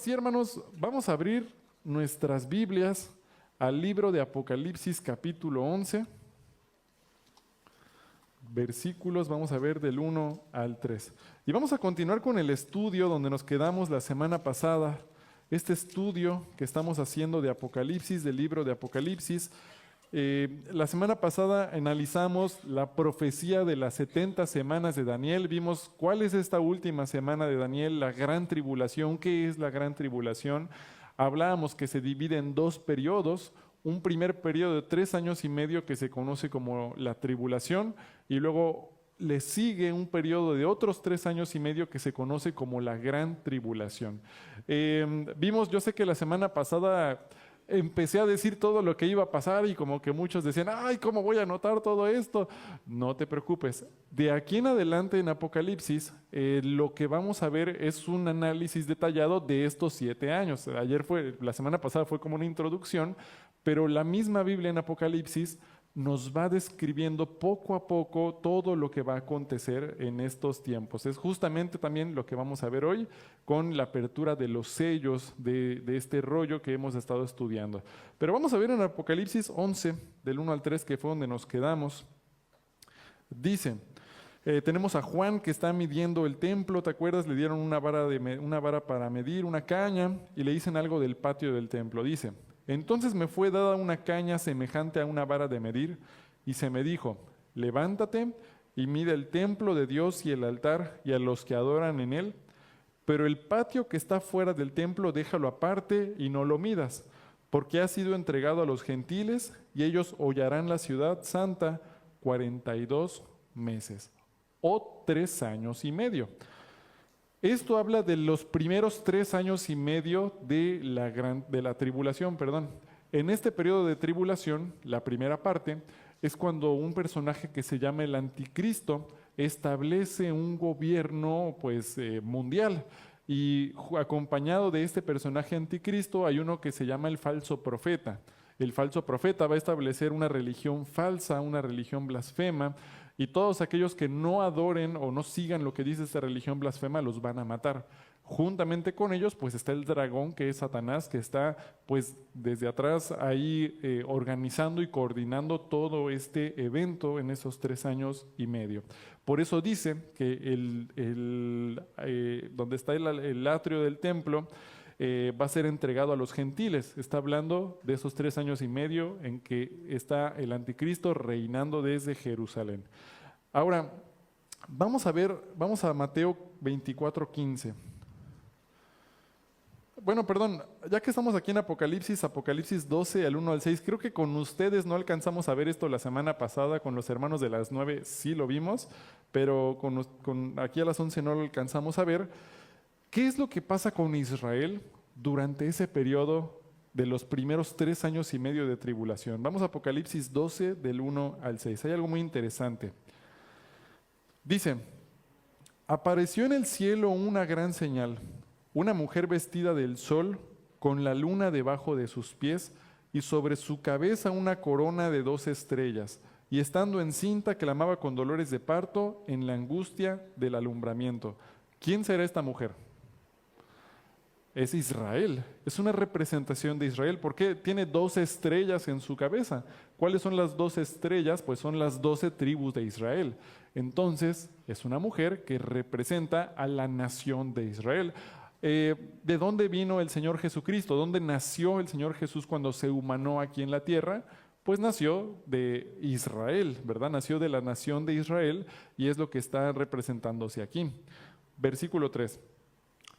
sí, hermanos, vamos a abrir nuestras Biblias al libro de Apocalipsis capítulo 11, versículos, vamos a ver del 1 al 3. Y vamos a continuar con el estudio donde nos quedamos la semana pasada, este estudio que estamos haciendo de Apocalipsis, del libro de Apocalipsis. La semana pasada analizamos la profecía de las 70 semanas de Daniel. Vimos cuál es esta última semana de Daniel, la gran tribulación. ¿Qué es la gran tribulación? Hablábamos que se divide en dos periodos. Un primer periodo de 3 años y medio que se conoce como la tribulación, y luego le sigue un periodo de otros 3 años y medio que se conoce como la gran tribulación. Vimos, yo sé que la semana pasada empecé a decir todo lo que iba a pasar y como que muchos decían, ay, ¿cómo voy a anotar todo esto? No te preocupes. De aquí en adelante en Apocalipsis, lo que vamos a ver es un análisis detallado de estos 7 años. La semana pasada fue como una introducción, pero la misma Biblia en Apocalipsis nos va describiendo poco a poco todo lo que va a acontecer en estos tiempos. Es justamente también lo que vamos a ver hoy con la apertura de los sellos de este rollo que hemos estado estudiando. Pero vamos a ver en Apocalipsis 11, del 1 al 3, que fue donde nos quedamos. Dice, tenemos a Juan que está midiendo el templo, ¿te acuerdas? Le dieron una vara para medir, una caña, y le dicen algo del patio del templo. Dice, entonces me fue dada una caña semejante a una vara de medir, y se me dijo, levántate y mide el templo de Dios y el altar y a los que adoran en él, pero el patio que está fuera del templo déjalo aparte y no lo midas, porque ha sido entregado a los gentiles y ellos hollarán la ciudad santa 42 meses o 3 años y medio. Esto habla de los primeros 3 años y medio de la tribulación, perdón. En este periodo de tribulación, la primera parte, es cuando un personaje que se llama el Anticristo establece un gobierno mundial. Y acompañado de este personaje anticristo hay uno que se llama el falso profeta. El falso profeta va a establecer una religión falsa, una religión blasfema, y todos aquellos que no adoren o no sigan lo que dice esta religión blasfema los van a matar. Juntamente con ellos pues está el dragón, que es Satanás, que está pues desde atrás ahí organizando y coordinando todo este evento en esos 3 años y medio. Por eso dice que donde está el atrio del templo va a ser entregado a los gentiles. Está hablando de esos 3 años y medio en que está el anticristo reinando desde Jerusalén. Ahora, vamos a Mateo 24:15. Bueno, perdón, ya que estamos aquí en Apocalipsis 12, al 1 al 6, creo que con ustedes no alcanzamos a ver esto la semana pasada, con los hermanos de las 9 sí lo vimos, pero aquí a las 11 no lo alcanzamos a ver. ¿Qué es lo que pasa con Israel durante ese periodo de los primeros 3 años y medio de tribulación? Vamos a Apocalipsis 12, del 1 al 6. Hay algo muy interesante. Dice, apareció en el cielo una gran señal, una mujer vestida del sol, con la luna debajo de sus pies, y sobre su cabeza una corona de 2 estrellas, y estando encinta clamaba con dolores de parto en la angustia del alumbramiento. ¿Quién será esta mujer? Es Israel, es una representación de Israel. ¿Por qué? Tiene 2 estrellas en su cabeza. ¿Cuáles son las 2 estrellas? Pues son las 12 tribus de Israel. Entonces, es una mujer que representa a la nación de Israel. ¿De dónde vino el Señor Jesucristo? ¿Dónde nació el Señor Jesús cuando se humanó aquí en la tierra? Pues nació de Israel, ¿verdad? Nació de la nación de Israel y es lo que está representándose aquí. Versículo 3.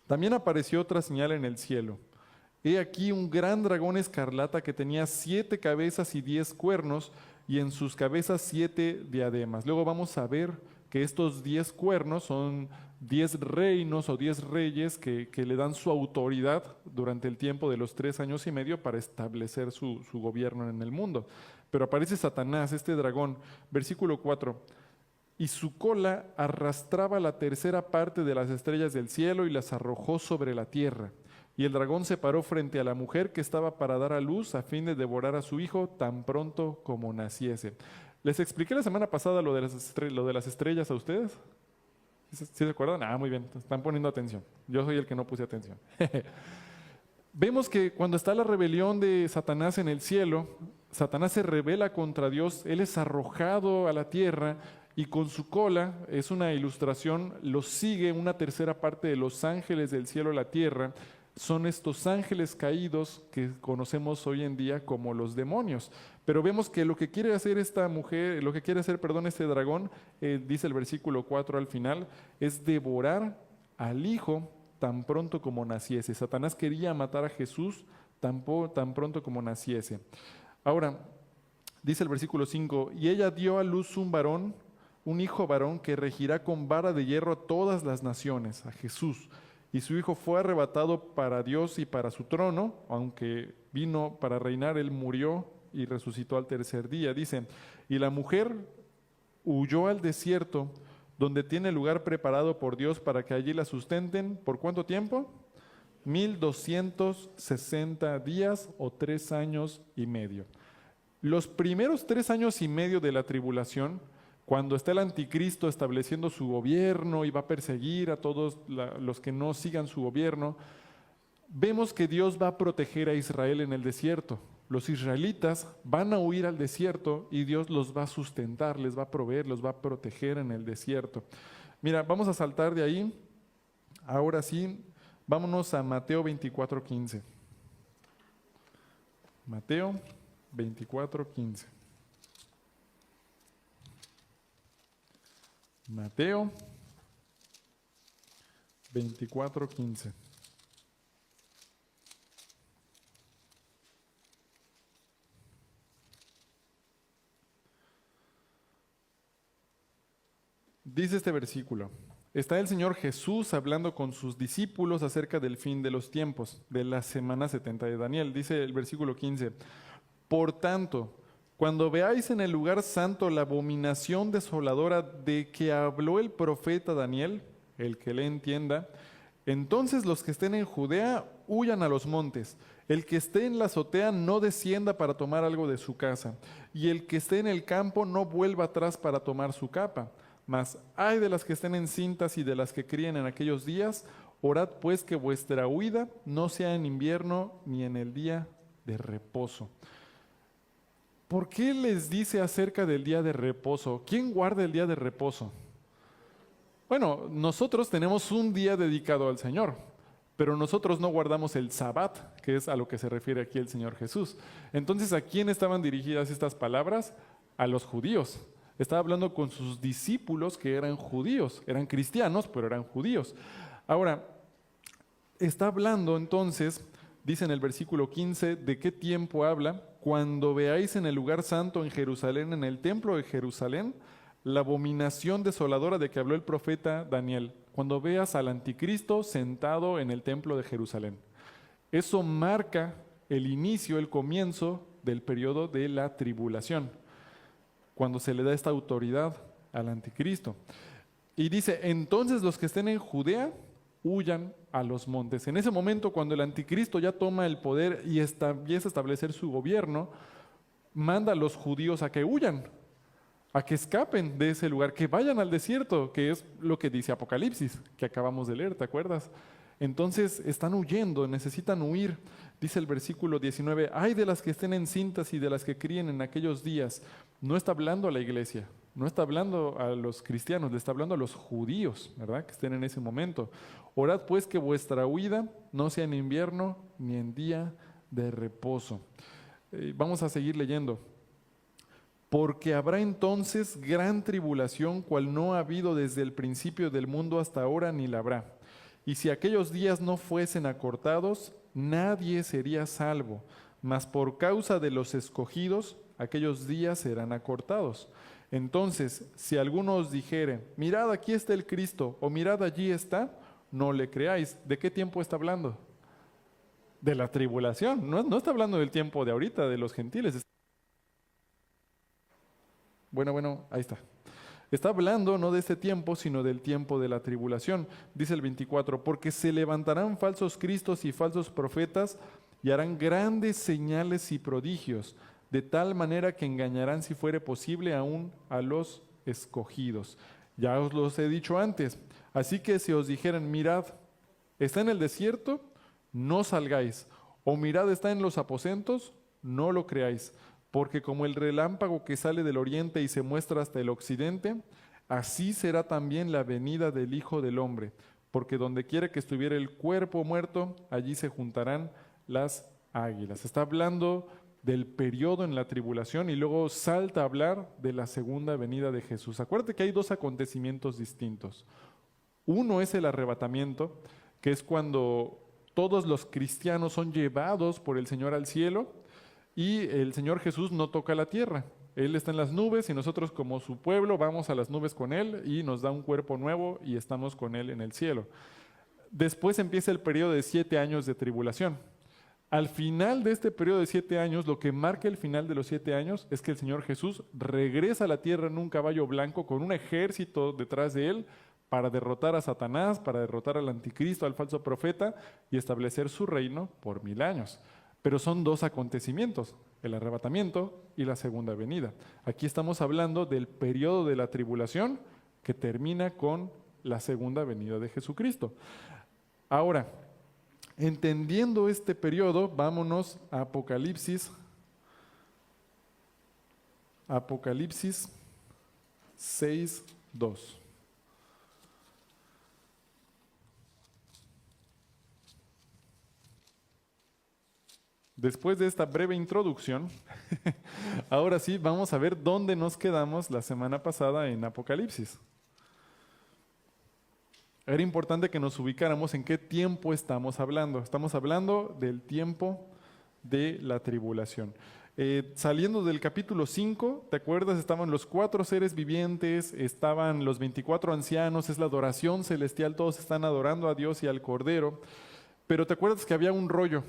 También apareció otra señal en el cielo. He aquí un gran dragón escarlata que tenía 7 cabezas y 10 cuernos, y en sus cabezas 7 diademas. Luego vamos a ver que estos 10 cuernos son 10 reinos o 10 reyes que le dan su autoridad durante el tiempo de los 3 años y medio para establecer su gobierno en el mundo. Pero aparece Satanás, este dragón. Versículo 4. Y su cola arrastraba la tercera parte de las estrellas del cielo y las arrojó sobre la tierra. Y el dragón se paró frente a la mujer que estaba para dar a luz a fin de devorar a su hijo tan pronto como naciese. ¿Les expliqué la semana pasada lo de las estrellas a ustedes? ¿Sí se acuerdan? Ah, muy bien, están poniendo atención. Yo soy el que no puse atención. Vemos que cuando está la rebelión de Satanás en el cielo, Satanás se rebela contra Dios, él es arrojado a la tierra y con su cola, es una ilustración, lo sigue una tercera parte de los ángeles del cielo a la tierra. Son estos ángeles caídos que conocemos hoy en día como los demonios. Pero vemos que lo que quiere hacer esta mujer, lo que quiere hacer, perdón, este dragón, dice el versículo 4 al final, es devorar al Hijo tan pronto como naciese. Satanás quería matar a Jesús tan pronto como naciese. Ahora, dice el versículo 5, y ella dio a luz un varón, un hijo varón que regirá con vara de hierro a todas las naciones, a Jesús. Y su hijo fue arrebatado para Dios y para su trono, aunque vino para reinar, él murió y resucitó al tercer día. Dice, y la mujer huyó al desierto, donde tiene lugar preparado por Dios para que allí la sustenten. ¿Por cuánto tiempo? 1260 días o 3 años y medio. Los primeros 3 años y medio de la tribulación, cuando está el anticristo estableciendo su gobierno y va a perseguir a todos los que no sigan su gobierno, vemos que Dios va a proteger a Israel en el desierto. Los israelitas van a huir al desierto y Dios los va a sustentar, les va a proveer, los va a proteger en el desierto. Mira, vamos a saltar de ahí. Ahora sí, vámonos a Mateo 24:15. Mateo 24:15. Mateo 24:15. Dice este versículo, está el Señor Jesús hablando con sus discípulos acerca del fin de los tiempos, de la semana 70 de Daniel. Dice el versículo 15, por tanto, cuando veáis en el lugar santo la abominación desoladora de que habló el profeta Daniel, el que le entienda, entonces los que estén en Judea huyan a los montes. El que esté en la azotea no descienda para tomar algo de su casa, y el que esté en el campo no vuelva atrás para tomar su capa. Mas ay de las que estén encintas y de las que críen en aquellos días, orad pues que vuestra huida no sea en invierno ni en el día de reposo. ¿Por qué les dice acerca del día de reposo? ¿Quién guarda el día de reposo? Bueno, nosotros tenemos un día dedicado al Señor, pero nosotros no guardamos el Sabbat, que es a lo que se refiere aquí el Señor Jesús. Entonces, ¿a quién estaban dirigidas estas palabras? A los judíos. Estaba hablando con sus discípulos que eran judíos, eran cristianos, pero eran judíos. Ahora, está hablando entonces, dice en el versículo 15, ¿de qué tiempo habla? Cuando veáis en el lugar santo en Jerusalén, en el templo de Jerusalén, la abominación desoladora de que habló el profeta Daniel. Cuando veas al anticristo sentado en el templo de Jerusalén. Eso marca el inicio, el comienzo del periodo de la tribulación, cuando se le da esta autoridad al anticristo. Y dice, entonces los que estén en Judea, huyan a los montes. En ese momento, cuando el anticristo ya toma el poder y empieza a establecer su gobierno, manda a los judíos a que huyan, a que escapen de ese lugar, que vayan al desierto, que es lo que dice Apocalipsis, que acabamos de leer, ¿te acuerdas? Entonces están huyendo, necesitan huir. Dice el versículo 19, ay de las que estén encintas y de las que críen en aquellos días. No está hablando a la iglesia, no está hablando a los cristianos, le está hablando a los judíos, ¿verdad? Que estén en ese momento. Orad pues que vuestra huida no sea en invierno ni en día de reposo. Vamos a seguir leyendo. Porque habrá entonces gran tribulación, cual no ha habido desde el principio del mundo hasta ahora, ni la habrá. Y si aquellos días no fuesen acortados, nadie sería salvo, mas por causa de los escogidos, aquellos días serán acortados. Entonces, si alguno os dijere, mirad aquí está el Cristo, o mirad allí está, no le creáis. ¿De qué tiempo está hablando? De la tribulación, no está hablando del tiempo de ahorita, de los gentiles. Bueno, ahí está. Está hablando no de este tiempo, sino del tiempo de la tribulación. Dice el 24, porque se levantarán falsos cristos y falsos profetas y harán grandes señales y prodigios, de tal manera que engañarán, si fuere posible, aún a los escogidos. Ya os los he dicho antes. Así que si os dijeran, mirad, está en el desierto, no salgáis. O mirad está en los aposentos, no lo creáis, porque como el relámpago que sale del oriente y se muestra hasta el occidente, así será también la venida del Hijo del Hombre, porque donde quiera que estuviera el cuerpo muerto, allí se juntarán las águilas. Está hablando del periodo en la tribulación y luego salta a hablar de la segunda venida de Jesús. Acuérdate que hay dos acontecimientos distintos. Uno es el arrebatamiento, que es cuando todos los cristianos son llevados por el Señor al cielo y el Señor Jesús no toca la tierra. Él está en las nubes y nosotros como su pueblo vamos a las nubes con Él y nos da un cuerpo nuevo y estamos con Él en el cielo. Después empieza el periodo de 7 años de tribulación. Al final de este periodo de 7 años, lo que marca el final de los 7 años es que el Señor Jesús regresa a la tierra en un caballo blanco con un ejército detrás de Él para derrotar a Satanás, para derrotar al anticristo, al falso profeta y establecer su reino por 1000 años. Pero son dos acontecimientos, el arrebatamiento y la segunda venida. Aquí estamos hablando del periodo de la tribulación que termina con la segunda venida de Jesucristo. Ahora, entendiendo este periodo, vámonos a Apocalipsis 6:2. Después de esta breve introducción, ahora sí vamos a ver dónde nos quedamos la semana pasada en Apocalipsis. Era importante que nos ubicáramos en qué tiempo estamos hablando. Estamos hablando del tiempo de la tribulación. Saliendo del capítulo 5, ¿te acuerdas? Estaban los 4 seres vivientes, estaban los 24 ancianos, es la adoración celestial, todos están adorando a Dios y al Cordero. Pero ¿te acuerdas que había un rollo?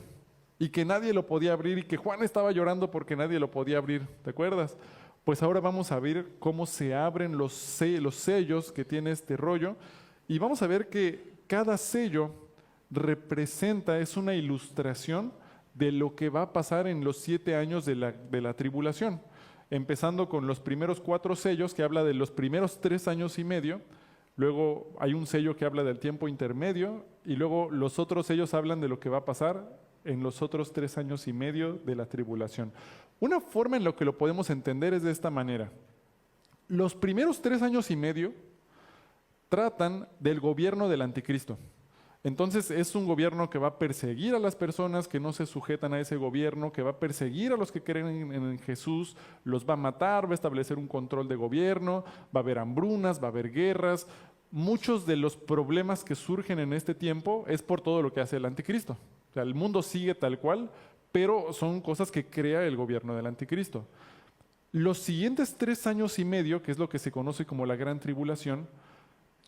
Y que nadie lo podía abrir y que Juan estaba llorando porque nadie lo podía abrir, ¿te acuerdas? Pues ahora vamos a ver cómo se abren los sellos que tiene este rollo y vamos a ver que cada sello representa, es una ilustración de lo que va a pasar en los 7 años de la tribulación, empezando con los primeros 4 sellos que habla de los primeros 3 años y medio. Luego hay un sello que habla del tiempo intermedio y luego los otros sellos hablan de lo que va a pasar en los otros 3 años y medio de la tribulación. Una forma en la que lo podemos entender es de esta manera. Los primeros 3 años y medio tratan del gobierno del anticristo. Entonces es un gobierno que va a perseguir a las personas que no se sujetan a ese gobierno, que va a perseguir a los que creen en Jesús, los va a matar, va a establecer un control de gobierno, va a haber hambrunas, va a haber guerras. Muchos de los problemas que surgen en este tiempo es por todo lo que hace el anticristo. O sea, el mundo sigue tal cual, pero son cosas que crea el gobierno del anticristo. Los siguientes 3 años y medio, que es lo que se conoce como la gran tribulación,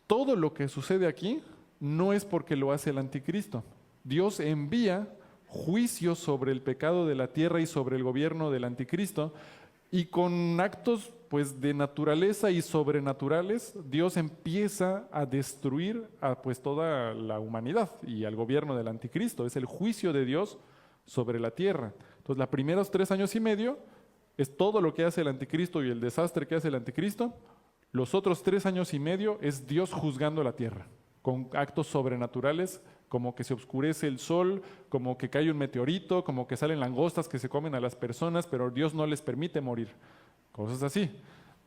todo lo que sucede aquí no es porque lo hace el anticristo. Dios envía juicio sobre el pecado de la tierra y sobre el gobierno del anticristo, y con actos pues de naturaleza y sobrenaturales, Dios empieza a destruir a pues toda la humanidad y al gobierno del anticristo. Es el juicio de Dios sobre la tierra. Entonces, los primeros 3 años y medio es todo lo que hace el anticristo y el desastre que hace el anticristo. Los otros 3 años y medio es Dios juzgando la tierra con actos sobrenaturales, como que se oscurece el sol, como que cae un meteorito, como que salen langostas que se comen a las personas, pero Dios no les permite morir. Cosas así,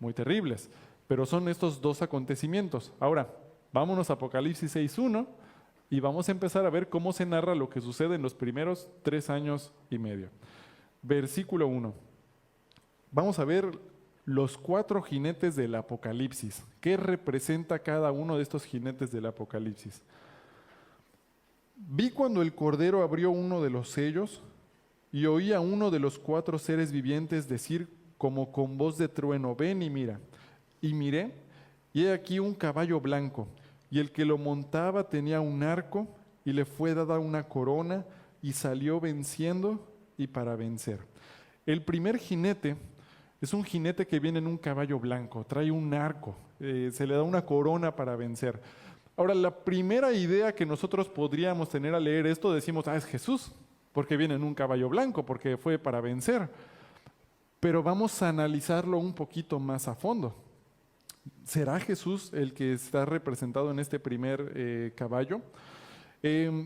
muy terribles. Pero son estos 2 acontecimientos. Ahora, vámonos a Apocalipsis 6:1 y vamos a empezar a ver cómo se narra lo que sucede en los primeros 3 años y medio. Versículo 1. Vamos a ver los 4 jinetes del Apocalipsis. ¿Qué representa cada uno de estos jinetes del Apocalipsis? Vi cuando el Cordero abrió uno de los sellos y oí a uno de los 4 seres vivientes decir como con voz de trueno: ven y mira. Y miré, y he aquí un caballo blanco, y el que lo montaba tenía un arco, y le fue dada una corona, y salió venciendo y para vencer. El primer jinete es un jinete que viene en un caballo blanco, trae un arco, se le da una corona para vencer. Ahora, la primera idea que nosotros podríamos tener al leer esto, decimos, es Jesús, porque viene en un caballo blanco, porque fue para vencer. Pero vamos a analizarlo un poquito más a fondo. ¿Será Jesús el que está representado en este primer caballo?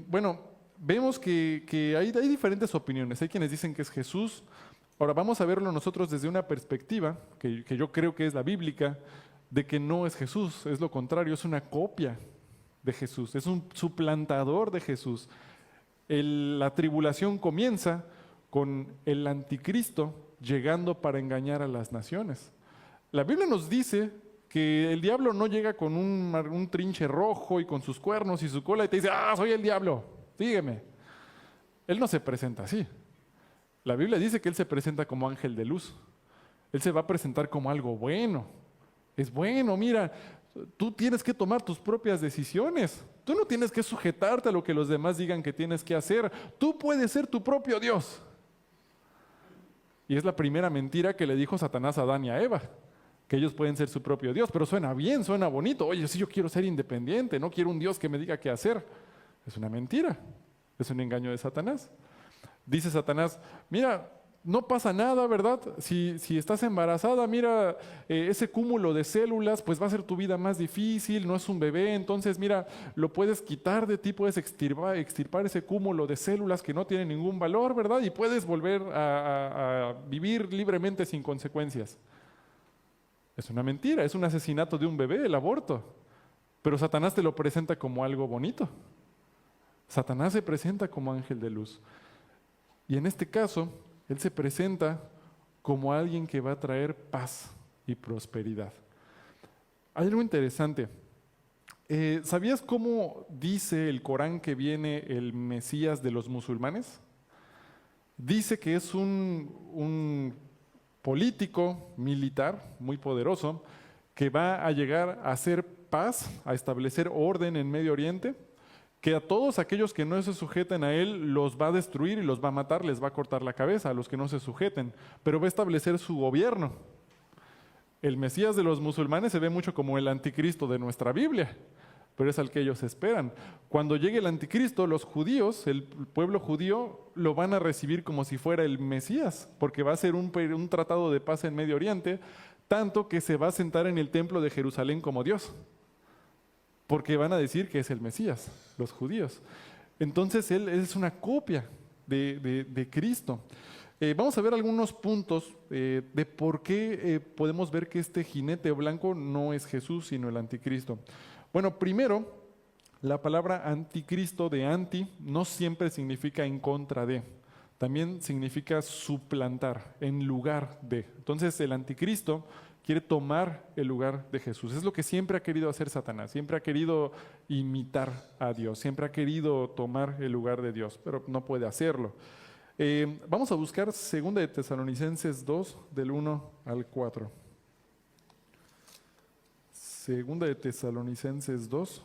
Bueno, vemos que hay diferentes opiniones. Hay quienes dicen que es Jesús. Ahora vamos a verlo nosotros desde una perspectiva, que yo creo que es la bíblica, de que no es Jesús, es lo contrario, es una copia de Jesús, es un suplantador de Jesús. La tribulación comienza con el anticristo llegando para engañar a las naciones. La Biblia nos dice que el diablo no llega con un trinche rojo y con sus cuernos y su cola y te dice, soy el diablo, sígueme. Él no se presenta así. La Biblia dice que él se presenta como ángel de luz. Él se va a presentar como algo bueno. Es bueno, mira, tú tienes que tomar tus propias decisiones. Tú no tienes que sujetarte a lo que los demás digan que tienes que hacer. Tú puedes ser tu propio Dios. Y es la primera mentira que le dijo Satanás a Adán y a Eva, que ellos pueden ser su propio Dios. Pero suena bien, suena bonito. Oye, si yo quiero ser independiente, no quiero un Dios que me diga qué hacer. Es una mentira, es un engaño de Satanás. Dice Satanás, mira, no pasa nada, ¿verdad? Si estás embarazada, mira, ese cúmulo de células, pues va a ser tu vida más difícil, no es un bebé, entonces mira, lo puedes quitar de ti, puedes extirpar ese cúmulo de células que no tienen ningún valor, ¿verdad? Y puedes volver a vivir libremente sin consecuencias. Es una mentira, es un asesinato de un bebé, el aborto. Pero Satanás te lo presenta como algo bonito. Satanás se presenta como ángel de luz. Y en este caso, él se presenta como alguien que va a traer paz y prosperidad. Hay algo interesante. ¿Sabías cómo dice el Corán que viene el Mesías de los musulmanes? Dice que es un político militar muy poderoso que va a llegar a hacer paz, a establecer orden en Medio Oriente, que a todos aquellos que no se sujeten a él los va a destruir y los va a matar, les va a cortar la cabeza a los que no se sujeten, pero va a establecer su gobierno. El Mesías de los musulmanes se ve mucho como el anticristo de nuestra Biblia, pero es al que ellos esperan. Cuando llegue el anticristo, los judíos, el pueblo judío, lo van a recibir como si fuera el Mesías, porque va a ser un tratado de paz en Medio Oriente, tanto que se va a sentar en el templo de Jerusalén como Dios. Porque van a decir que es el Mesías, los judíos. Entonces él es una copia de Cristo. Vamos a ver algunos puntos de por qué podemos ver que este jinete blanco no es Jesús, sino el anticristo. Bueno, primero, la palabra anticristo de anti no siempre significa en contra de. También significa suplantar, en lugar de. Entonces el anticristo quiere tomar el lugar de Jesús. Es lo que siempre ha querido hacer Satanás, siempre ha querido imitar a Dios, siempre ha querido tomar el lugar de Dios, pero no puede hacerlo. Vamos a buscar 2 de Tesalonicenses 2, del 1 al 4. 2 de Tesalonicenses 2.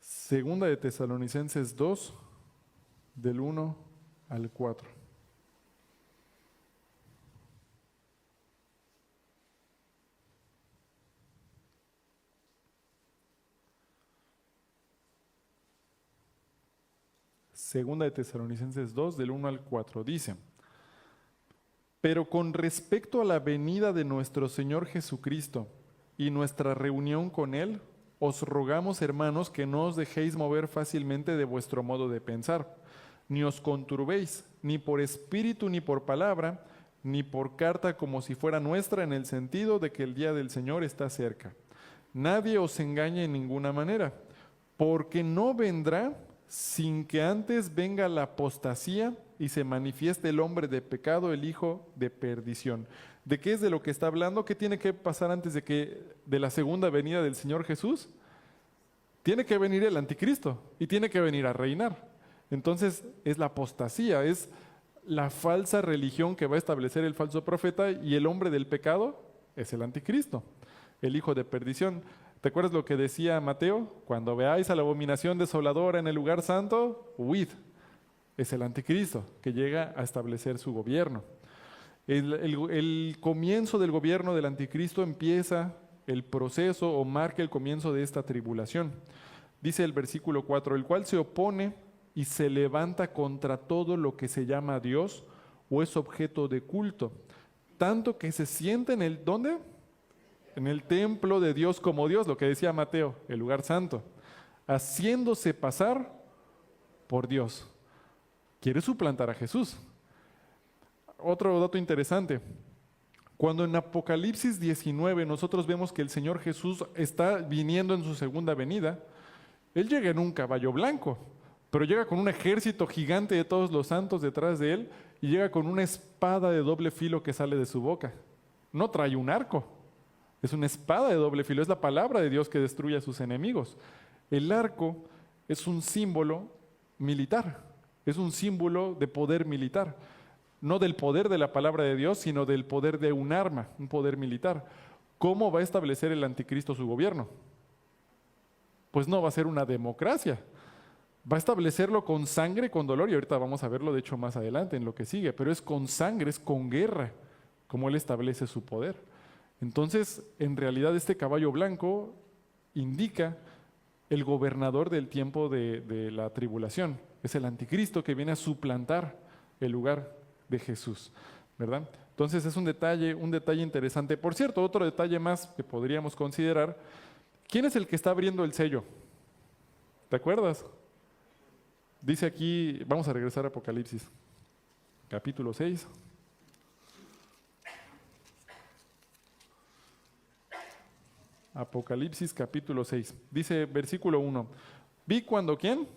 Segunda de Tesalonicenses 2, del 1 al 4. Segunda de Tesalonicenses 2, del 1 al 4, dice: Pero con respecto a la venida de nuestro Señor Jesucristo y nuestra reunión con Él, os rogamos, hermanos, que no os dejéis mover fácilmente de vuestro modo de pensar, ni os conturbéis, ni por espíritu ni por palabra, ni por carta como si fuera nuestra, en el sentido de que el día del Señor está cerca. Nadie os engañe en ninguna manera, porque no vendrá sin que antes venga la apostasía y se manifieste el hombre de pecado, el hijo de perdición. ¿De qué es de lo que está hablando? ¿Qué tiene que pasar antes de la segunda venida del Señor Jesús? Tiene que venir el anticristo y tiene que venir a reinar. Entonces es la apostasía, es la falsa religión que va a establecer el falso profeta, y el hombre del pecado es el anticristo, el hijo de perdición. ¿Te acuerdas lo que decía Mateo? Cuando veáis a la abominación desoladora en el lugar santo, huid. Es el anticristo que llega a establecer su gobierno. El comienzo del gobierno del anticristo empieza el proceso o marca el comienzo de esta tribulación. Dice el versículo 4, el cual se opone y se levanta contra todo lo que se llama Dios o es objeto de culto, tanto que se sienta en el, ¿dónde? en el templo de Dios como Dios, lo que decía Mateo, el lugar santo, haciéndose pasar por Dios. Quiere suplantar a Jesús. Otro dato interesante. Cuando en Apocalipsis 19 nosotros vemos que el Señor Jesús está viniendo en su segunda venida, Él llega en un caballo blanco, pero llega con un ejército gigante de todos los santos detrás de Él y llega con una espada de doble filo que sale de su boca. No trae un arco, es una espada de doble filo, es la palabra de Dios que destruye a sus enemigos. El arco es un símbolo militar, es un símbolo de poder militar. No del poder de la palabra de Dios, sino del poder de un arma, un poder militar. ¿Cómo va a establecer el anticristo su gobierno? Pues no va a ser una democracia. Va a establecerlo con sangre, con dolor, y ahorita vamos a verlo de hecho más adelante en lo que sigue, pero es con sangre, es con guerra, como Él establece su poder. Entonces, en realidad este caballo blanco indica el gobernador del tiempo de la tribulación. Es el anticristo que viene a suplantar el lugar de Jesús, ¿verdad? Entonces es un detalle interesante. Por cierto, otro detalle más que podríamos considerar, ¿quién es el que está abriendo el sello? ¿Te acuerdas? Dice aquí, vamos a regresar a Apocalipsis, capítulo 6. Apocalipsis capítulo 6. Dice versículo 1. Vi cuando, ¿quién?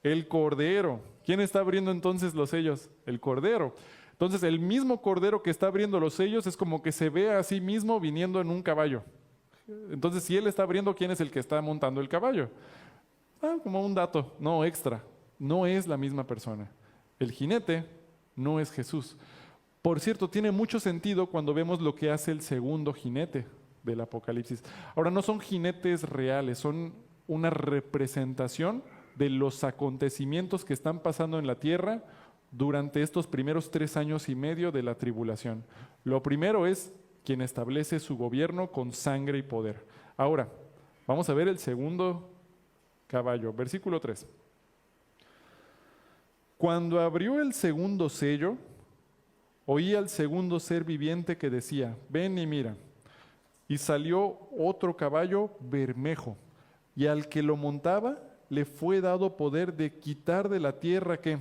El Cordero. ¿Quién está abriendo entonces los sellos? El Cordero. Entonces el mismo Cordero que está abriendo los sellos es como que se ve a sí mismo viniendo en un caballo. Entonces si Él está abriendo, ¿quién es el que está montando el caballo? Como un dato, no extra. No es la misma persona. El jinete no es Jesús. Por cierto, tiene mucho sentido cuando vemos lo que hace el segundo jinete del Apocalipsis. Ahora, no son jinetes reales, son una representación de los acontecimientos que están pasando en la tierra durante estos primeros 3 años y medio de la tribulación. Lo primero es quien establece su gobierno con sangre y poder. Ahora, vamos a ver el segundo caballo, versículo 3. Cuando abrió el segundo sello, oí al segundo ser viviente que decía, ven y mira. Y salió otro caballo bermejo, y al que lo montaba le fue dado poder de quitar de la tierra ¿qué?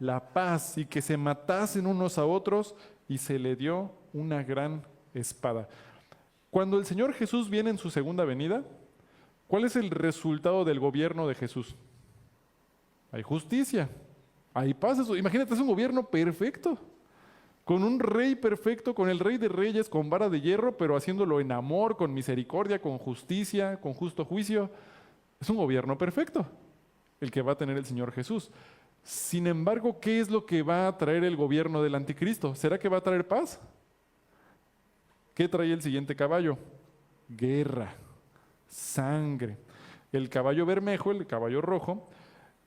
La paz, y que se matasen unos a otros, y se le dio una gran espada. Cuando el Señor Jesús viene en su segunda venida, ¿cuál es el resultado del gobierno de Jesús? Hay justicia, hay paz. Imagínate, es un gobierno perfecto. Con un rey perfecto, con el rey de reyes, con vara de hierro, pero haciéndolo en amor, con misericordia, con justicia, con justo juicio. Es un gobierno perfecto, el que va a tener el Señor Jesús. Sin embargo, ¿qué es lo que va a traer el gobierno del anticristo? ¿Será que va a traer paz? ¿Qué trae el siguiente caballo? Guerra, sangre. El caballo bermejo, el caballo rojo,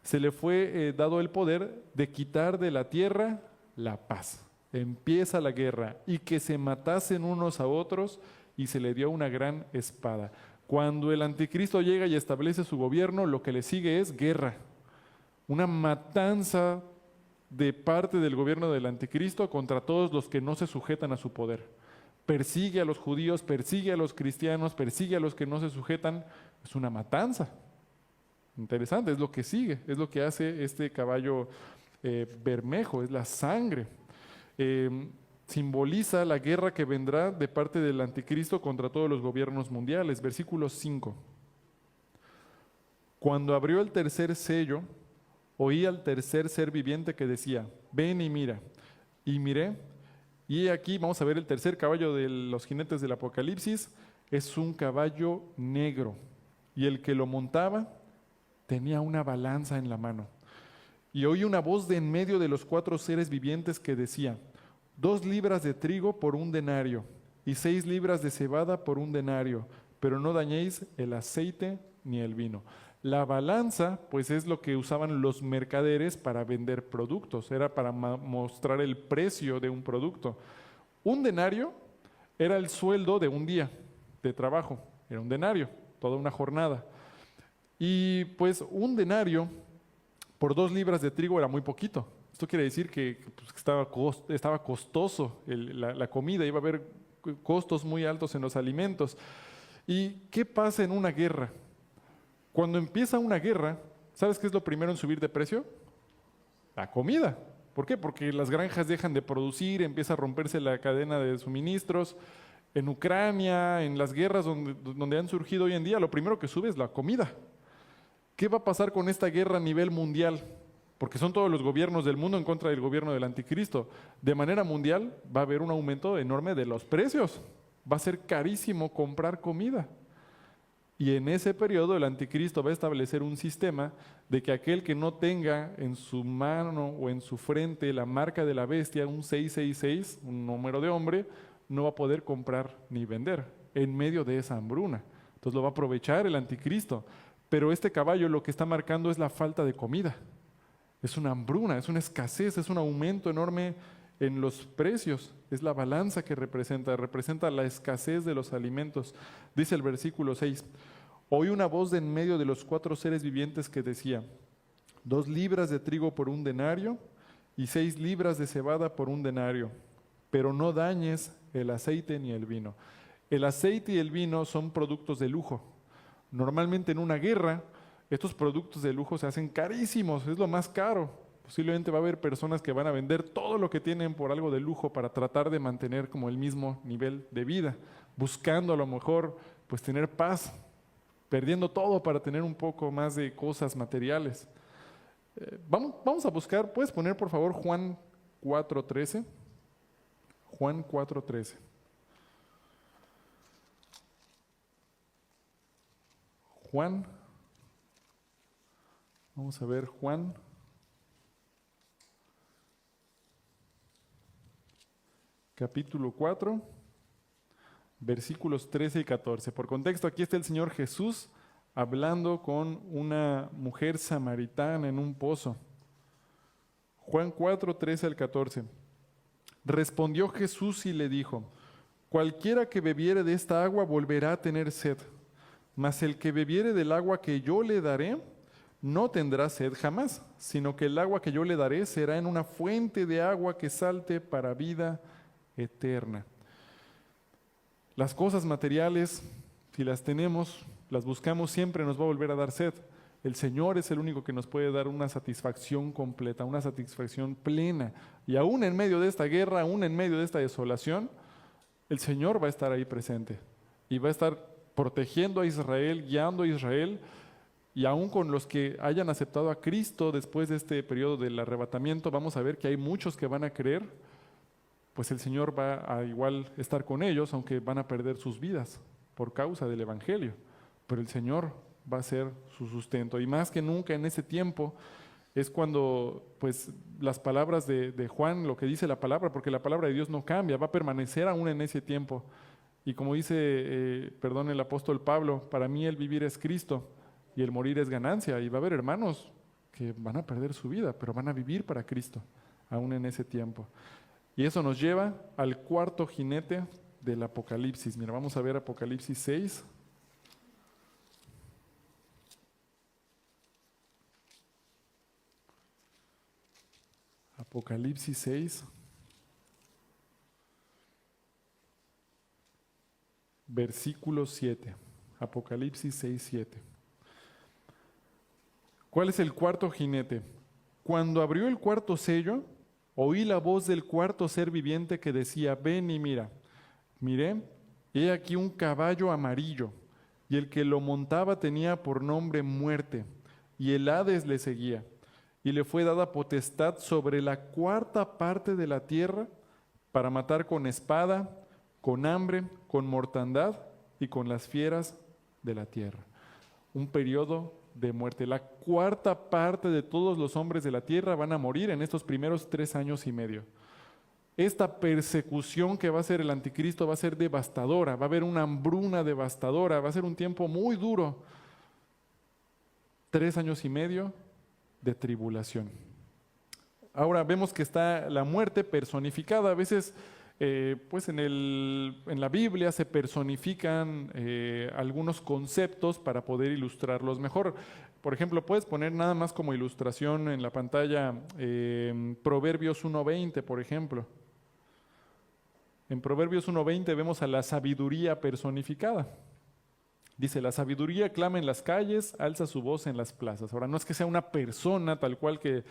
se le fue dado el poder de quitar de la tierra la paz. Empieza la guerra y que se matasen unos a otros y se le dio una gran espada. Cuando el anticristo llega y establece su gobierno, lo que le sigue es guerra. Una matanza de parte del gobierno del anticristo contra todos los que no se sujetan a su poder. Persigue a los judíos, persigue a los cristianos, persigue a los que no se sujetan. Es una matanza. Interesante, es lo que sigue, es lo que hace este caballo bermejo, es la sangre. Simboliza la guerra que vendrá de parte del anticristo contra todos los gobiernos mundiales. Versículo 5. Cuando abrió el tercer sello, oí al tercer ser viviente que decía, ven y mira. Y miré, y aquí vamos a ver el tercer caballo de los jinetes del Apocalipsis, es un caballo negro, y el que lo montaba tenía una balanza en la mano. Y oí una voz de en medio de los 4 seres vivientes que decía, 2 libras de trigo por 1 denario, y 6 libras de cebada por 1 denario, pero no dañéis el aceite ni el vino. La balanza, pues es lo que usaban los mercaderes para vender productos, era para mostrar el precio de un producto. 1 denario era el sueldo de un día de trabajo, era 1 denario, toda una jornada. Y pues 1 denario por 2 libras de trigo era muy poquito. Esto quiere decir que pues, estaba costoso la comida, iba a haber costos muy altos en los alimentos. ¿Y qué pasa en una guerra? Cuando empieza una guerra, ¿sabes qué es lo primero en subir de precio? La comida. ¿Por qué? Porque las granjas dejan de producir, empieza a romperse la cadena de suministros. En Ucrania, en las guerras donde han surgido hoy en día, lo primero que sube es la comida. ¿Qué va a pasar con esta guerra a nivel mundial? Porque son todos los gobiernos del mundo en contra del gobierno del anticristo. De manera mundial va a haber un aumento enorme de los precios. Va a ser carísimo comprar comida. Y en ese periodo el anticristo va a establecer un sistema de que aquel que no tenga en su mano o en su frente la marca de la bestia, un 666, un número de hombre, no va a poder comprar ni vender en medio de esa hambruna. Entonces lo va a aprovechar el anticristo. Pero este caballo lo que está marcando es la falta de comida. Es una hambruna, es una escasez, es un aumento enorme en los precios. Es la balanza que representa la escasez de los alimentos. Dice el versículo 6, oí una voz de en medio de los 4 seres vivientes que decía, 2 libras de trigo por 1 denario y 6 libras de cebada por 1 denario, pero no dañes el aceite ni el vino. El aceite y el vino son productos de lujo. Normalmente en una guerra, estos productos de lujo se hacen carísimos, es lo más caro. Posiblemente va a haber personas que van a vender todo lo que tienen por algo de lujo para tratar de mantener como el mismo nivel de vida, buscando a lo mejor pues tener paz, perdiendo todo para tener un poco más de cosas materiales. Vamos a buscar, ¿puedes poner por favor Juan 4:13? Juan 4:13. Juan, vamos a ver Juan, capítulo 4, versículos 13 y 14. Por contexto, aquí está el Señor Jesús hablando con una mujer samaritana en un pozo. Juan 4, 13 al 14. Respondió Jesús y le dijo, cualquiera que bebiere de esta agua volverá a tener sed, mas el que bebiere del agua que yo le daré, no tendrá sed jamás, sino que el agua que yo le daré será en una fuente de agua que salte para vida eterna. Las cosas materiales, si las tenemos, las buscamos, siempre nos va a volver a dar sed. El Señor es el único que nos puede dar una satisfacción completa, una satisfacción plena. Y aún en medio de esta guerra, aún en medio de esta desolación, el Señor va a estar ahí presente y va a estar protegiendo a Israel, guiando a Israel, y aún con los que hayan aceptado a Cristo después de este periodo del arrebatamiento, vamos a ver que hay muchos que van a creer, pues el Señor va a igual estar con ellos, aunque van a perder sus vidas por causa del Evangelio, pero el Señor va a ser su sustento. Y más que nunca en ese tiempo es cuando pues las palabras de Juan, lo que dice la palabra, porque la palabra de Dios no cambia, va a permanecer aún en ese tiempo. Y como dice, el apóstol Pablo, para mí el vivir es Cristo y el morir es ganancia. Y va a haber hermanos que van a perder su vida, pero van a vivir para Cristo, aún en ese tiempo. Y eso nos lleva al cuarto jinete del Apocalipsis. Mira, vamos a ver Apocalipsis 6. Apocalipsis 6. Versículo 7. Apocalipsis 6, 7. ¿Cuál es el cuarto jinete? Cuando abrió el cuarto sello, oí la voz del cuarto ser viviente que decía, ven y mira. Miré, he aquí un caballo amarillo, y el que lo montaba tenía por nombre Muerte, y el Hades le seguía, y le fue dada potestad sobre la cuarta parte de la tierra para matar con espada, con hambre, con mortandad y con las fieras de la tierra. Un periodo de muerte. La cuarta parte de todos los hombres de la tierra van a morir en estos primeros 3 años y medio. Esta persecución que va a ser el anticristo va a ser devastadora, va a haber una hambruna devastadora, va a ser un tiempo muy duro. 3 años y medio de tribulación. Ahora vemos que está la muerte personificada. A veces pues en la Biblia se personifican algunos conceptos para poder ilustrarlos mejor. Por ejemplo, puedes poner nada más como ilustración en la pantalla Proverbios 1:20, por ejemplo. En Proverbios 1:20 vemos a la sabiduría personificada. Dice, la sabiduría clama en las calles, alza su voz en las plazas. Ahora, no es que sea una persona tal cual que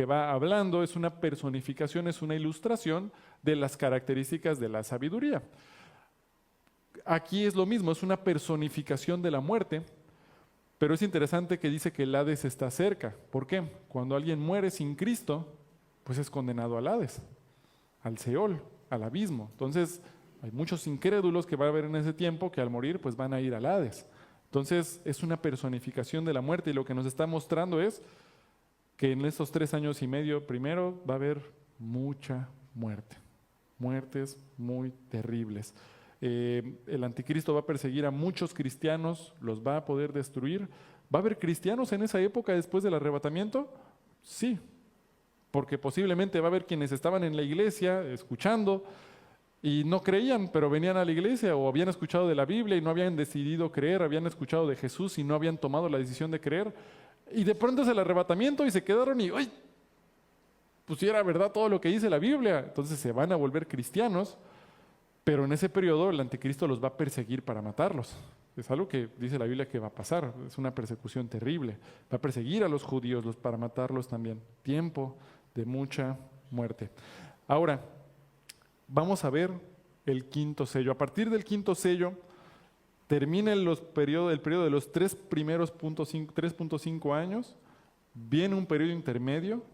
va hablando, es una personificación, es una ilustración de las características de la sabiduría. Aquí es lo mismo, es una personificación de la muerte, pero es interesante que dice que el Hades está cerca. ¿Por qué? Cuando alguien muere sin Cristo, pues es condenado al Hades, al Seol, al abismo. Entonces, hay muchos incrédulos que va a haber en ese tiempo que al morir pues van a ir al Hades. Entonces es una personificación de la muerte y lo que nos está mostrando es que en estos 3 años y medio primero va a haber mucha muerte, muertes muy terribles. El anticristo va a perseguir a muchos cristianos, los va a poder destruir. ¿Va a haber cristianos en esa época después del arrebatamiento? Sí, porque posiblemente va a haber quienes estaban en la iglesia escuchando y no creían, pero venían a la iglesia o habían escuchado de la Biblia y no habían decidido creer, habían escuchado de Jesús y no habían tomado la decisión de creer. Y de pronto es el arrebatamiento y se quedaron y, ¡ay! Pues si era verdad todo lo que dice la Biblia. Entonces se van a volver cristianos, pero en ese periodo el anticristo los va a perseguir para matarlos. Es algo que dice la Biblia que va a pasar, es una persecución terrible. Va a perseguir a los judíos para matarlos también. Tiempo de mucha muerte. Ahora, vamos a ver el quinto sello. A partir del quinto sello, termina el periodo de los 3.5 años, viene un periodo intermedio,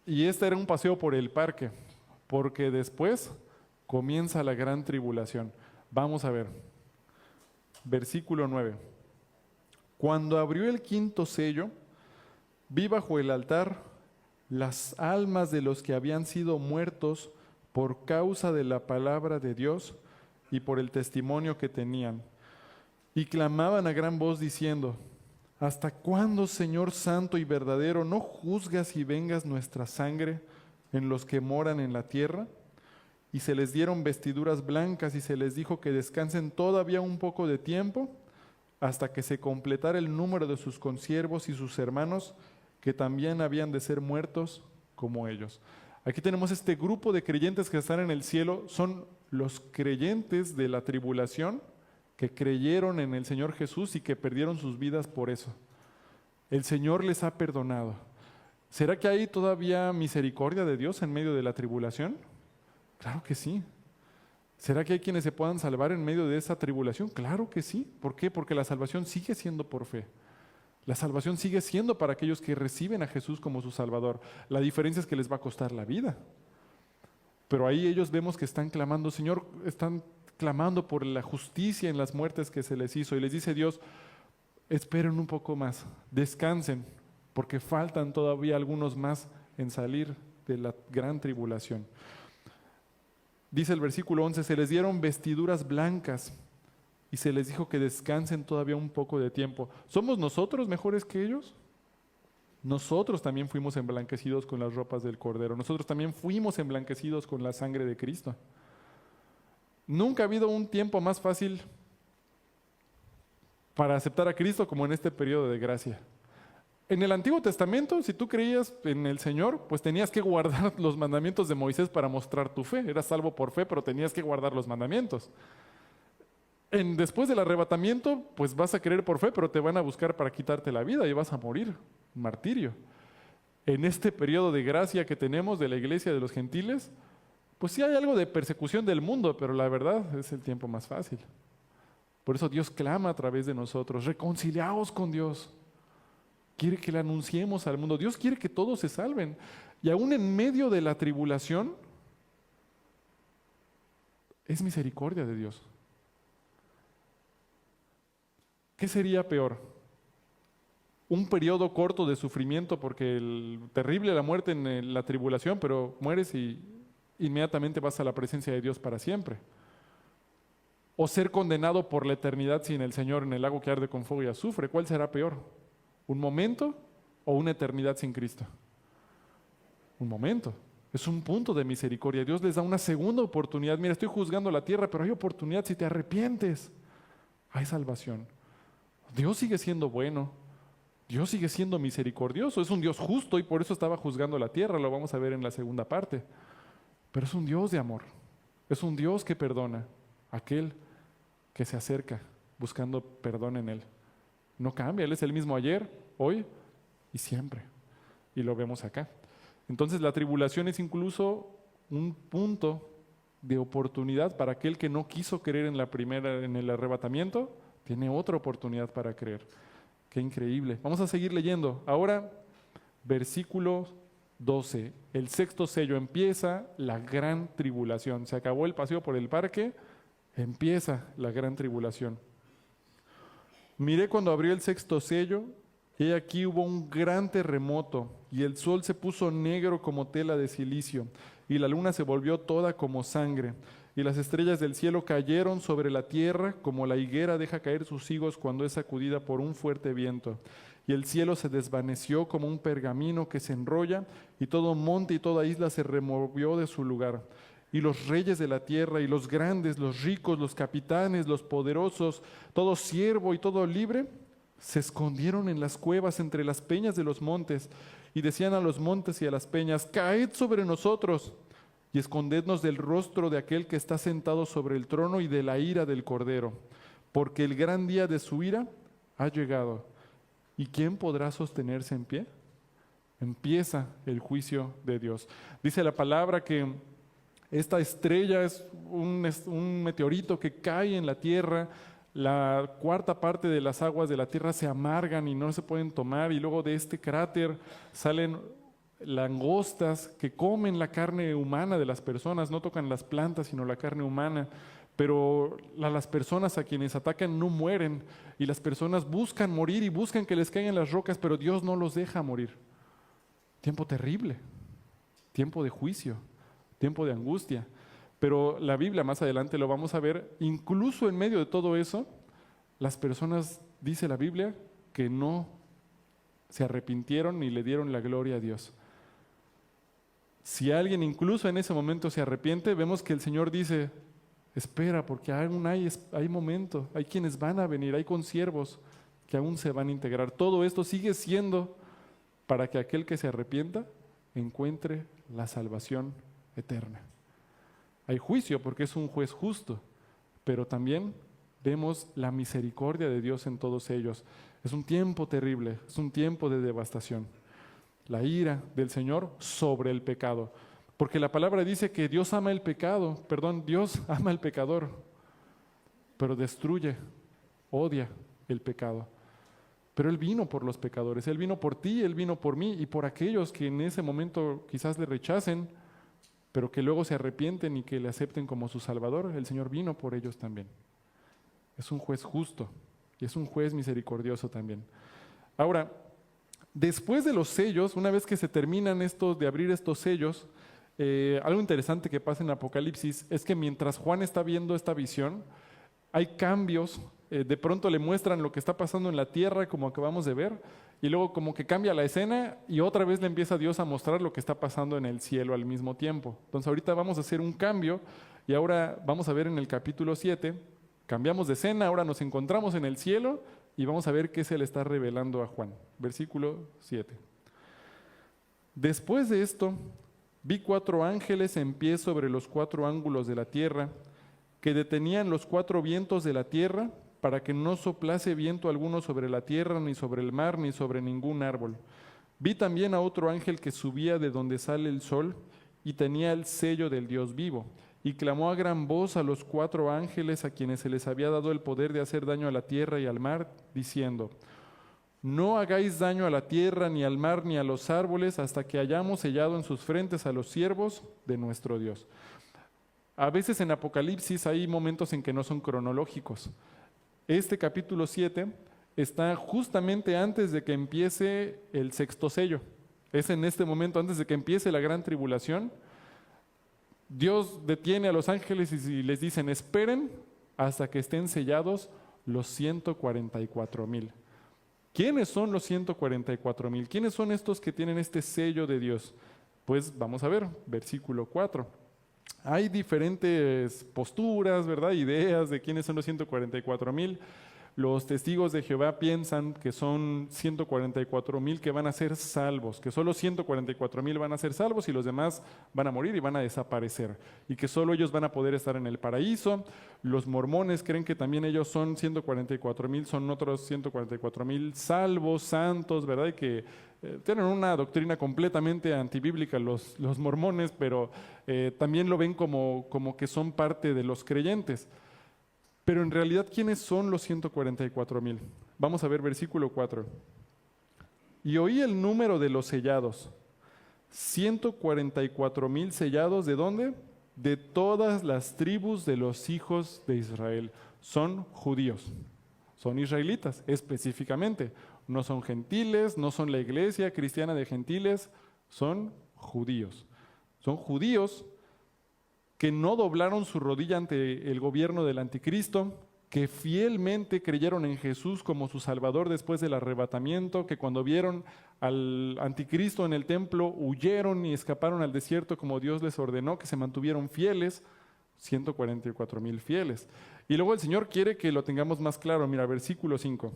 y este era un paseo por el parque, porque después comienza la gran tribulación. Vamos a ver, versículo 9. Cuando abrió el quinto sello, vi bajo el altar las almas de los que habían sido muertos por causa de la palabra de Dios y por el testimonio que tenían. Y clamaban a gran voz diciendo, ¿hasta cuándo, Señor santo y verdadero, no juzgas y vengas nuestra sangre en los que moran en la tierra? Y se les dieron vestiduras blancas y se les dijo que descansen todavía un poco de tiempo hasta que se completara el número de sus consiervos y sus hermanos que también habían de ser muertos como ellos. Aquí tenemos este grupo de creyentes que están en el cielo, son los creyentes de la tribulación que creyeron en el Señor Jesús y que perdieron sus vidas por eso. El Señor les ha perdonado. ¿Será que hay todavía misericordia de Dios en medio de la tribulación? Claro que sí. ¿Será que hay quienes se puedan salvar en medio de esa tribulación? Claro que sí. ¿Por qué? Porque la salvación sigue siendo por fe. La salvación sigue siendo para aquellos que reciben a Jesús como su Salvador. La diferencia es que les va a costar la vida. Pero ahí ellos vemos que están clamando, Señor, están clamando por la justicia en las muertes que se les hizo. Y les dice Dios, esperen un poco más, descansen, porque faltan todavía algunos más en salir de la gran tribulación. Dice el versículo 11, se les dieron vestiduras blancas y se les dijo que descansen todavía un poco de tiempo. ¿Somos nosotros mejores que ellos? Nosotros también fuimos emblanquecidos con las ropas del Cordero. Nosotros también fuimos emblanquecidos con la sangre de Cristo. Nunca ha habido un tiempo más fácil para aceptar a Cristo como en este periodo de gracia. En el Antiguo Testamento, si tú creías en el Señor, pues tenías que guardar los mandamientos de Moisés para mostrar tu fe. Eras salvo por fe, pero tenías que guardar los mandamientos. Después del arrebatamiento, pues vas a creer por fe, pero te van a buscar para quitarte la vida y vas a morir, martirio. En este periodo de gracia que tenemos de la iglesia de los gentiles, pues sí hay algo de persecución del mundo, pero la verdad es el tiempo más fácil. Por eso Dios clama a través de nosotros, reconciliaos con Dios. Quiere que le anunciemos al mundo. Dios quiere que todos se salven. Y aún en medio de la tribulación, es misericordia de Dios. ¿Qué sería peor? Un periodo corto de sufrimiento, porque terrible la muerte en la tribulación, pero mueres y inmediatamente vas a la presencia de Dios para siempre. O ser condenado por la eternidad sin el Señor en el lago que arde con fuego y azufre. ¿Cuál será peor? ¿Un momento o una eternidad sin Cristo? Un momento. Es un punto de misericordia. Dios les da una segunda oportunidad. Mira, estoy juzgando la tierra, pero hay oportunidad si te arrepientes. Hay salvación. Dios sigue siendo bueno. Dios sigue siendo misericordioso. Es un Dios justo y por eso estaba juzgando la tierra. Lo vamos a ver en la segunda parte. Pero es un Dios de amor. Es un Dios que perdona, aquel que se acerca buscando perdón en Él. No cambia, Él es el mismo ayer, hoy y siempre. Y lo vemos acá. Entonces la tribulación es incluso un punto de oportunidad para aquel que no quiso creer en la primera, en el arrebatamiento, tiene otra oportunidad para creer. Qué increíble. Vamos a seguir leyendo. Ahora, versículo 12. El sexto sello, empieza la gran tribulación. Se acabó el paseo por el parque, empieza la gran tribulación. Miré cuando abrió el sexto sello, y aquí hubo un gran terremoto, y el sol se puso negro como tela de cilicio, y la luna se volvió toda como sangre, y las estrellas del cielo cayeron sobre la tierra, como la higuera deja caer sus higos cuando es sacudida por un fuerte viento. Y el cielo se desvaneció como un pergamino que se enrolla, y todo monte y toda isla se removió de su lugar. Y los reyes de la tierra, y los grandes, los ricos, los capitanes, los poderosos, todo siervo y todo libre, se escondieron en las cuevas entre las peñas de los montes, y decían a los montes y a las peñas: caed sobre nosotros, y escondednos del rostro de aquel que está sentado sobre el trono y de la ira del Cordero, porque el gran día de su ira ha llegado. ¿Y quién podrá sostenerse en pie? Empieza el juicio de Dios. Dice la palabra que esta estrella es un meteorito que cae en la tierra. La cuarta parte de las aguas de la tierra se amargan y no se pueden tomar, y luego de este cráter salen langostas que comen la carne humana de las personas, no tocan las plantas sino la carne humana, pero las personas a quienes atacan no mueren, y las personas buscan morir y buscan que les caigan las rocas, pero Dios no los deja morir. Tiempo terrible, tiempo de juicio, tiempo de angustia. Pero la Biblia, más adelante lo vamos a ver, incluso en medio de todo eso, las personas, dice la Biblia, que no se arrepintieron ni le dieron la gloria a Dios. Si alguien incluso en ese momento se arrepiente, vemos que el Señor dice: espera, porque aún hay momento, hay quienes van a venir, hay consiervos que aún se van a integrar. Todo esto sigue siendo para que aquel que se arrepienta encuentre la salvación eterna. Hay juicio porque es un juez justo, pero también vemos la misericordia de Dios en todos ellos. Es un tiempo terrible, es un tiempo de devastación. La ira del Señor sobre el pecado. Porque la palabra dice que Dios ama el pecado, Dios ama al pecador, pero destruye, odia el pecado. Pero Él vino por los pecadores, Él vino por ti, Él vino por mí y por aquellos que en ese momento quizás le rechacen, pero que luego se arrepienten y que le acepten como su Salvador. El Señor vino por ellos también. Es un juez justo y es un juez misericordioso también. Ahora, después de los sellos, una vez que se terminan de abrir estos sellos, algo interesante que pasa en Apocalipsis es que mientras Juan está viendo esta visión, hay cambios. De pronto le muestran lo que está pasando en la tierra, como acabamos de ver, y luego como que cambia la escena y otra vez le empieza Dios a mostrar lo que está pasando en el cielo al mismo tiempo. Entonces ahorita vamos a hacer un cambio y ahora vamos a ver en el capítulo 7, cambiamos de escena, ahora nos encontramos en el cielo y vamos a ver qué se le está revelando a Juan. Versículo 7. Después de esto, vi 4 ángeles en pie sobre los 4 ángulos de la tierra, que detenían los 4 vientos de la tierra, para que no soplase viento alguno sobre la tierra, ni sobre el mar, ni sobre ningún árbol. Vi también a otro ángel que subía de donde sale el sol, y tenía el sello del Dios vivo, y clamó a gran voz a los 4 ángeles a quienes se les había dado el poder de hacer daño a la tierra y al mar, diciendo: no hagáis daño a la tierra, ni al mar, ni a los árboles, hasta que hayamos sellado en sus frentes a los siervos de nuestro Dios. A veces en Apocalipsis hay momentos en que no son cronológicos. Este capítulo 7 está justamente antes de que empiece el sexto sello. Es en este momento, antes de que empiece la gran tribulación. Dios detiene a los ángeles y les dicen: esperen hasta que estén sellados los 144,000. ¿Quiénes son los 144,000? ¿Quiénes son estos que tienen este sello de Dios? Pues vamos a ver, versículo 4. Hay diferentes posturas, ¿verdad? Ideas de quiénes son los 144,000. Los testigos de Jehová piensan que son 144,000 que van a ser salvos, que solo 144,000 van a ser salvos y los demás van a morir y van a desaparecer, y que solo ellos van a poder estar en el paraíso. Los mormones creen que también ellos son 144,000, son otros 144,000 salvos, santos, ¿verdad? Y que tienen una doctrina completamente antibíblica los mormones, pero también lo ven como que son parte de los creyentes. Pero en realidad, ¿quiénes son los 144,000? Vamos a ver versículo 4. Y oí el número de los sellados. 144,000 sellados, ¿de dónde? De todas las tribus de los hijos de Israel. Son judíos, son israelitas específicamente. No son gentiles, no son la iglesia cristiana de gentiles, son judíos. Son judíos que no doblaron su rodilla ante el gobierno del anticristo, que fielmente creyeron en Jesús como su Salvador después del arrebatamiento, que cuando vieron al anticristo en el templo huyeron y escaparon al desierto como Dios les ordenó, que se mantuvieron fieles, 144,000 fieles. Y luego el Señor quiere que lo tengamos más claro. Mira, versículo 5.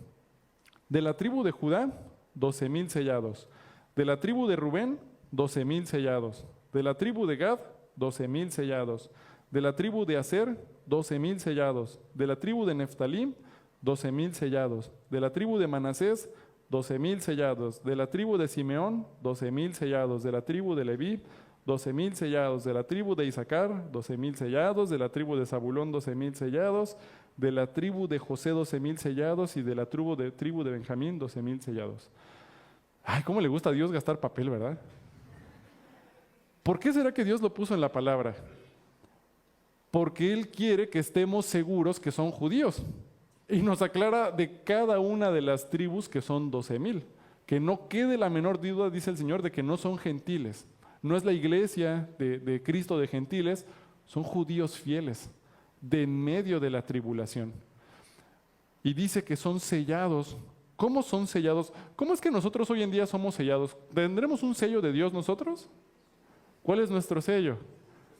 De la tribu de Judá, 12,000 sellados. De la tribu de Rubén, 12,000 sellados. De la tribu de Gad, 12,000 sellados. De la tribu de Aser, 12,000 sellados. De la tribu de Neftalí, 12,000 sellados. De la tribu de Manasés, 12,000 sellados. De la tribu de Simeón, 12,000 sellados. De la tribu de Leví, 12,000 sellados. De la tribu de Isaacar, 12,000 sellados. De la tribu de Zabulón, 12,000 sellados. De la tribu de José, 12,000 sellados. Y de la tribu de Benjamín, 12,000 sellados. Ay, cómo le gusta a Dios gastar papel, ¿verdad? ¿Por qué será que Dios lo puso en la palabra? Porque Él quiere que estemos seguros que son judíos. Y nos aclara de cada una de las tribus que son 12,000. Que no quede la menor duda, dice el Señor, de que no son gentiles. No es la iglesia de Cristo de gentiles, son judíos fieles, de en medio de la tribulación. Y dice que son sellados. ¿Cómo son sellados? ¿Cómo es que nosotros hoy en día somos sellados? ¿Tendremos un sello de Dios nosotros? ¿Cuál es nuestro sello?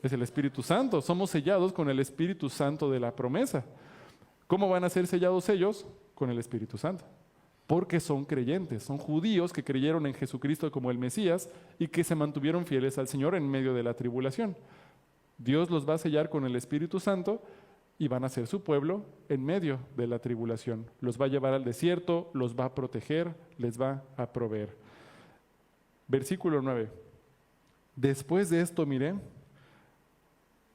Es el Espíritu Santo. Somos sellados con el Espíritu Santo de la promesa. ¿Cómo van a ser sellados ellos? Con el Espíritu Santo. Porque son creyentes, son judíos que creyeron en Jesucristo como el Mesías y que se mantuvieron fieles al Señor en medio de la tribulación. Dios los va a sellar con el Espíritu Santo y van a ser su pueblo en medio de la tribulación. Los va a llevar al desierto, los va a proteger, les va a proveer. Versículo 9. Después de esto miré,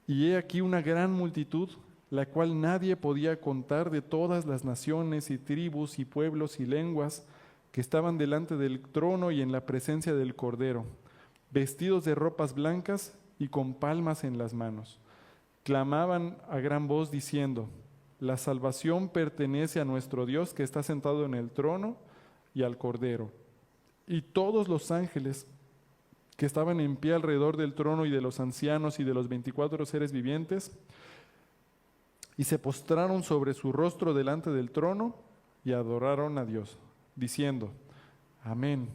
y he aquí una gran multitud, la cual nadie podía contar, de todas las naciones y tribus y pueblos y lenguas, que estaban delante del trono y en la presencia del Cordero, vestidos de ropas blancas y con palmas en las manos. Clamaban a gran voz diciendo: la salvación pertenece a nuestro Dios que está sentado en el trono y al Cordero. Y todos los ángeles que estaban en pie alrededor del trono y de los ancianos y de los 24 seres vivientes, y se postraron sobre su rostro delante del trono y adoraron a Dios, diciendo: Amén.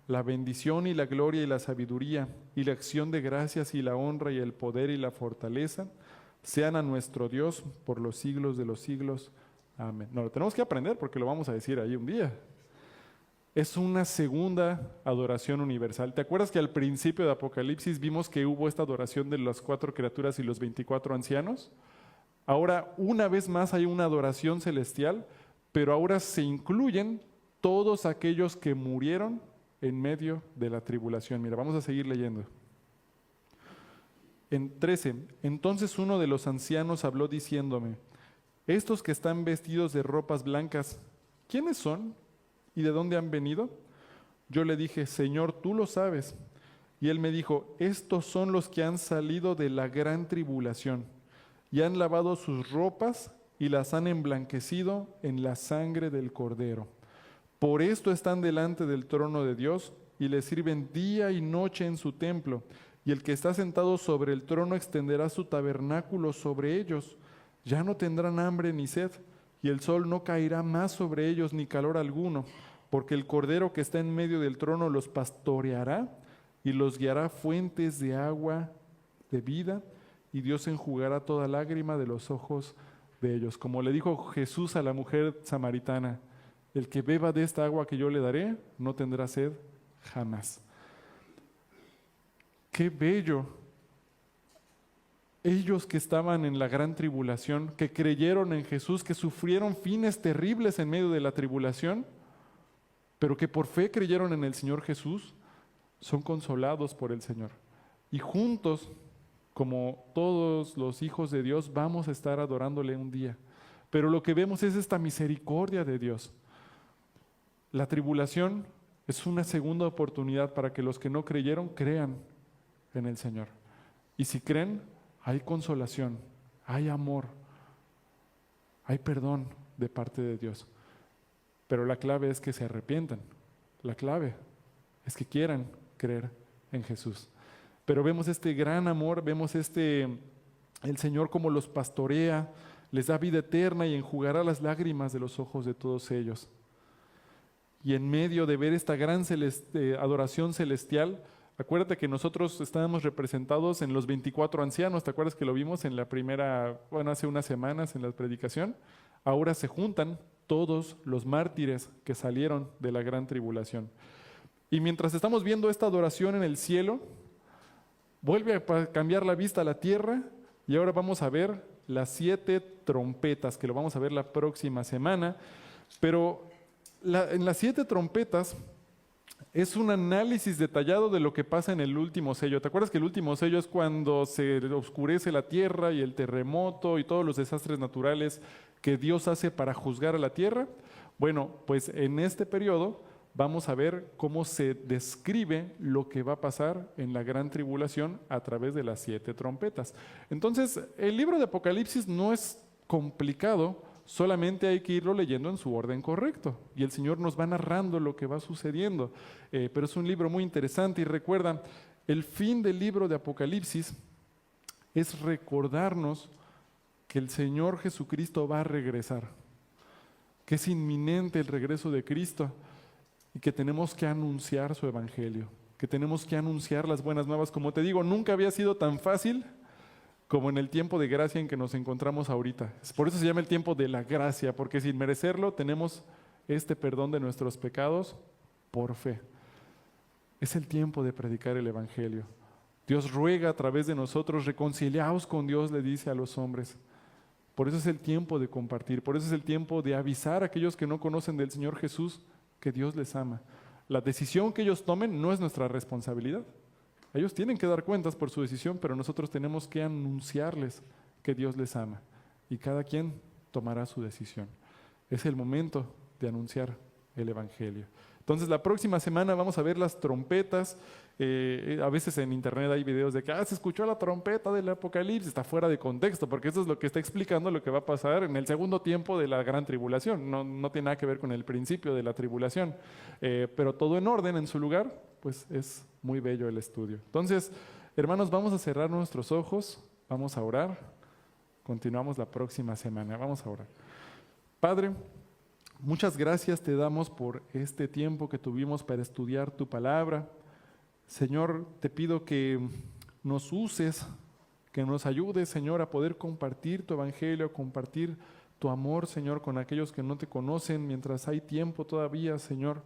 La bendición y la gloria y la sabiduría y la acción de gracias y la honra y el poder y la fortaleza sean a nuestro Dios por los siglos de los siglos. Amén. No, lo tenemos que aprender porque lo vamos a decir ahí un día. Es una segunda adoración universal. ¿Te acuerdas que al principio de Apocalipsis vimos que hubo esta adoración de las 4 criaturas y los 24 ancianos? Ahora, una vez más hay una adoración celestial, pero ahora se incluyen todos aquellos que murieron en medio de la tribulación. Mira, vamos a seguir leyendo. En 13, entonces uno de los ancianos habló diciéndome: estos que están vestidos de ropas blancas, ¿quiénes son? ¿Y de dónde han venido? Yo le dije: Señor, tú lo sabes. Y él me dijo: estos son los que han salido de la gran tribulación y han lavado sus ropas y las han emblanquecido en la sangre del Cordero. Por esto están delante del trono de Dios y le sirven día y noche en su templo. Y el que está sentado sobre el trono extenderá su tabernáculo sobre ellos. Ya no tendrán hambre ni sed, y el sol no caerá más sobre ellos ni calor alguno, porque el Cordero que está en medio del trono los pastoreará y los guiará a fuentes de agua de vida, y Dios enjugará toda lágrima de los ojos de ellos. Como le dijo Jesús a la mujer samaritana, el que beba de esta agua que yo le daré, no tendrá sed jamás. Qué bello. Ellos que estaban en la gran tribulación, que creyeron en Jesús, que sufrieron fines terribles en medio de la tribulación, pero que por fe creyeron en el Señor Jesús, son consolados por el Señor. Y juntos, como todos los hijos de Dios, vamos a estar adorándole un día. Pero lo que vemos es esta misericordia de Dios. La tribulación es una segunda oportunidad para que los que no creyeron crean en el Señor. Y si creen, hay consolación, hay amor, hay perdón de parte de Dios. Pero la clave es que se arrepientan. La clave es que quieran creer en Jesús. Pero vemos este gran amor, vemos el Señor como los pastorea, les da vida eterna y enjugará las lágrimas de los ojos de todos ellos. Y en medio de ver esta gran adoración celestial, acuérdate que nosotros estábamos representados en los 24 ancianos. ¿Te acuerdas que lo vimos en la primera, hace unas semanas en la predicación? Ahora se juntan todos los mártires que salieron de la gran tribulación. Y mientras estamos viendo esta adoración en el cielo, vuelve a cambiar la vista a la tierra y ahora vamos a ver las 7 trompetas, que lo vamos a ver la próxima semana. Pero en las 7 trompetas es un análisis detallado de lo que pasa en el último sello. ¿Te acuerdas que el último sello es cuando se oscurece la tierra y el terremoto y todos los desastres naturales que Dios hace para juzgar a la tierra? Bueno, pues en este periodo vamos a ver cómo se describe lo que va a pasar en la gran tribulación a través de las 7 trompetas. Entonces, el libro de Apocalipsis no es complicado, solamente hay que irlo leyendo en su orden correcto. Y el Señor nos va narrando lo que va sucediendo. Pero es un libro muy interesante y recuerda, el fin del libro de Apocalipsis es recordarnos que el Señor Jesucristo va a regresar, que es inminente el regreso de Cristo y que tenemos que anunciar su evangelio, que tenemos que anunciar las buenas nuevas. Como te digo, nunca había sido tan fácil como en el tiempo de gracia en que nos encontramos ahorita. Por eso se llama el tiempo de la gracia, porque sin merecerlo tenemos este perdón de nuestros pecados por fe. Es el tiempo de predicar el evangelio. Dios ruega a través de nosotros, reconciliaos con Dios, le dice a los hombres. Por eso es el tiempo de compartir, por eso es el tiempo de avisar a aquellos que no conocen del Señor Jesús que Dios les ama. La decisión que ellos tomen no es nuestra responsabilidad. Ellos tienen que dar cuentas por su decisión, pero nosotros tenemos que anunciarles que Dios les ama. Y cada quien tomará su decisión. Es el momento de anunciar el evangelio. Entonces la próxima semana vamos a ver las trompetas. A veces en internet hay videos de que se escuchó la trompeta del Apocalipsis. Está fuera de contexto, porque eso es lo que está explicando lo que va a pasar en el segundo tiempo de la gran tribulación. No tiene nada que ver con el principio de la tribulación. Pero todo en orden, en su lugar, pues es muy bello el estudio. Entonces, hermanos, vamos a cerrar nuestros ojos, vamos a orar. Continuamos la próxima semana. Vamos a orar. Padre, muchas gracias te damos por este tiempo que tuvimos para estudiar tu palabra. Señor, te pido que nos uses, que nos ayudes, Señor, a poder compartir tu evangelio, compartir tu amor, Señor, con aquellos que no te conocen mientras hay tiempo todavía, Señor.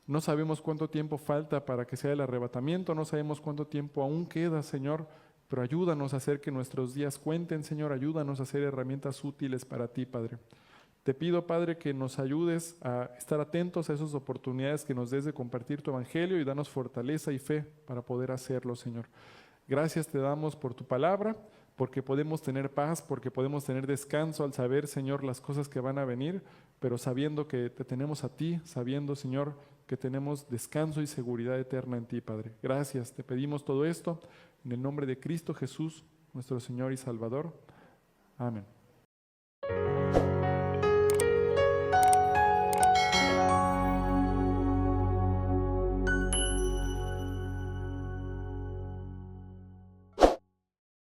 No sabemos cuánto tiempo falta para que sea el arrebatamiento, no sabemos cuánto tiempo aún queda, Señor, pero ayúdanos a hacer que nuestros días cuenten, Señor, ayúdanos a hacer herramientas útiles para ti, Padre. Te pido, Padre, que nos ayudes a estar atentos a esas oportunidades que nos des de compartir tu evangelio y danos fortaleza y fe para poder hacerlo, Señor. Gracias te damos por tu palabra, porque podemos tener paz, porque podemos tener descanso al saber, Señor, las cosas que van a venir, pero sabiendo que te tenemos a ti, sabiendo, Señor, que tenemos descanso y seguridad eterna en ti, Padre. Gracias, te pedimos todo esto en el nombre de Cristo Jesús, nuestro Señor y Salvador. Amén.